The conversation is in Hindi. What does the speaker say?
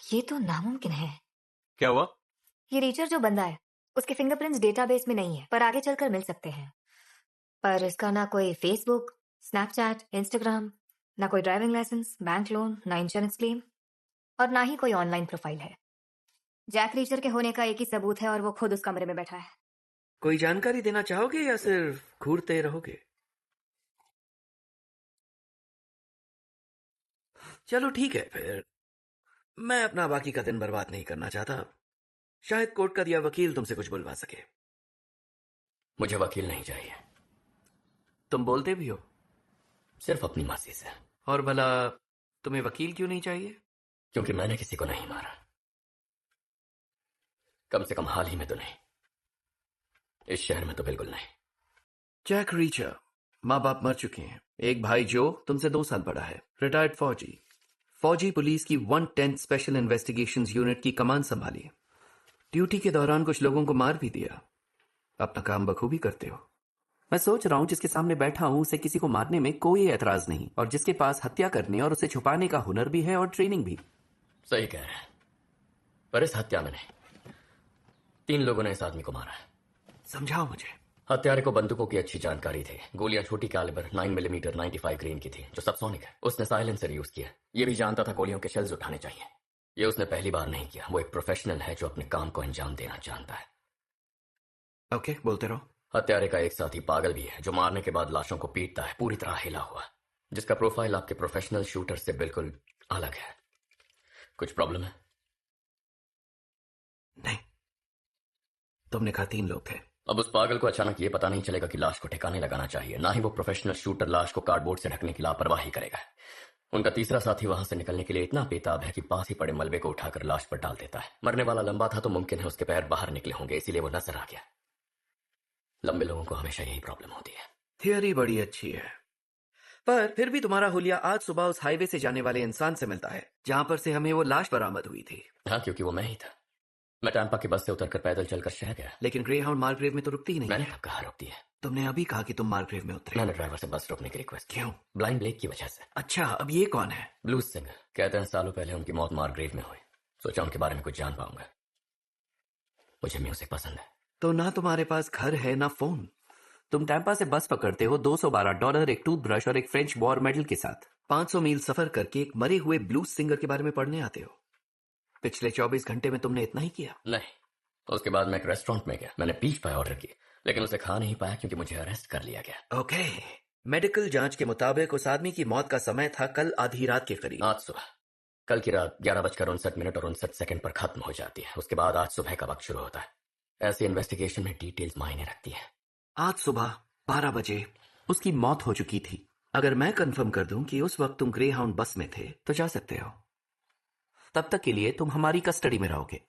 ये तो नामुमकिन है। क्या हुआ? ये रीचर जो बंदा है, उसके फिंगरप्रिंट्स डेटाबेस में नहीं है, पर आगे चलकर मिल सकते हैं। पर इसका ना कोई फेसबुक, स्नैपचैट, इंस्टाग्राम, ना कोई ड्राइविंग लाइसेंस, बैंक लोन, ना इंश्योरेंस क्लेम, और ना ही कोई ऑनलाइन प्रोफाइल है। जैक रीचर के होने का एक ही सबूत है और वो खुद उस कमरे में बैठा है। कोई जानकारी देना चाहोगे या सिर्फ घूरते रहोगे? चलो ठीक है फिर। मैं अपना बाकी का दिन बर्बाद नहीं करना चाहता। शायद कोर्ट का दिया वकील तुमसे कुछ बुलवा सके। मुझे वकील नहीं चाहिए। तुम बोलते भी हो। सिर्फ अपनी मर्जी से। और भला तुम्हें वकील क्यों नहीं चाहिए? क्योंकि मैंने किसी को नहीं मारा, कम से कम हाल ही में तो नहीं, इस शहर में तो बिल्कुल नहीं। जैक रीचर, माँ बाप मर चुके हैं। एक भाई जो तुमसे 2 साल बड़ा है, रिटायर्ड फौजी पुलिस की 110 स्पेशल इन्वेस्टिगेशंस यूनिट की कमान संभाली। ड्यूटी के दौरान कुछ लोगों को मार भी दिया। अपना काम बखूबी करते हो। मैं सोच रहा हूं जिसके सामने बैठा हूं उसे किसी को मारने में कोई एतराज नहीं, और जिसके पास हत्या करने और उसे छुपाने का हुनर भी है और ट्रेनिंग भी। सही कह रहे हैं, पर इस हत्या में नहीं, 3 लोगों ने इस आदमी को मारा है। समझाओ मुझे। हत्यारे को बंदूकों की अच्छी जानकारी थी। गोलियां छोटी कैलिबर 9 मिलीमीटर 95 ग्रेन की थी, जो सबसोनिक है। उसने साइलेंसर यूज किया। ये भी जानता था गोलियों के शेल्स उठाने चाहिए। ये उसने पहली बार नहीं किया। वो एक प्रोफेशनल है जो अपने काम को अंजाम देना जानता है। ओके, बोलते रहो। हत्यारे का एक साथी पागल भी है, जो मारने के बाद लाशों को पीटता है, पूरी तरह हिला हुआ, जिसका प्रोफाइल आपके प्रोफेशनल शूटर से बिल्कुल अलग है। कुछ प्रॉब्लम है? नहीं। तुमने कहा 3 लोग थे। अब उस पागल को अचानक ये पता नहीं चलेगा कि लाश को ठिकाने लगाना चाहिए। ना ही वो प्रोफेशनल शूटर लाश को कार्डबोर्ड से ढकने की लापरवाही करेगा। उनका तीसरा साथी वहां से निकलने के लिए इतना बेताब है कि पास ही पड़े मलबे को उठाकर लाश पर डाल देता है। मरने वाला लंबा था तो मुमकिन है उसके पैर बाहर निकले होंगे, इसीलिए वो नजर आ गया। लंबे लोगों को हमेशा यही प्रॉब्लम होती है। थियरी बड़ी अच्छी है, पर फिर भी तुम्हारा हुलिया आज सुबह उस हाईवे से जाने वाले इंसान से मिलता है जहां पर से हमें वो लाश बरामद हुई थी। हाँ, क्योंकि वो मैं ही था। मैं टैंपा की बस से उतरकर पैदल चलकर शहर गया। लेकिन ग्रे हाउंड मार्ग्रेव में तो रुकती ही नहीं। मैंने कब कहा रुकती है? तुमने अभी कहा कि तुम मार्ग्रेव में उतरे। मैंने ड्राइवर से बस रोकने की रिक्वेस्ट की। क्यों? ब्लाइंड ब्लेक की वजह से। अच्छा, अब ये कौन है? Blues singer. कहते हैं सालों पहले उनकी मौत मार्ग्रेव में हुई। सोचा उनके बारे में कुछ जान पाऊंगा। मुझे म्यूजिक पसंद है। तो ना तुम्हारे पास घर है ना फोन। तुम टैंपा से बस पकड़ते हो $212, एक टूथब्रश और एक फ्रेंच वॉर मेडल के साथ। 500 मील सफर करके एक मरे हुए ब्लूज सिंगर के बारे में पढ़ने आते हो। पिछले 24 घंटे में तुमने इतना ही किया? नहीं, उसके बाद मैं एक रेस्टोरेंट में गया। मैंने पीच पाई ऑर्डर की, लेकिन उसे खा नहीं पाया क्योंकि मुझे अरेस्ट कर लिया गया। ओके। मेडिकल जांच के मुताबिक उस आदमी की मौत का समय था कल आधी रात के करीब। आज सुबह। कल की रात 11:59 और 59 पर खत्म हो जाती है। उसके बाद आज सुबह का वक्त शुरू होता है। ऐसी इन्वेस्टिगेशन में डिटेल्स मायने रखती है। आज सुबह 12 बजे उसकी मौत हो चुकी थी। अगर मैं कंफर्म कर दूं कि उस वक्त तुम ग्रे हाउंड बस में थे तो जा सकते हो। तब तक के लिए तुम हमारी कस्टडी में रहोगे।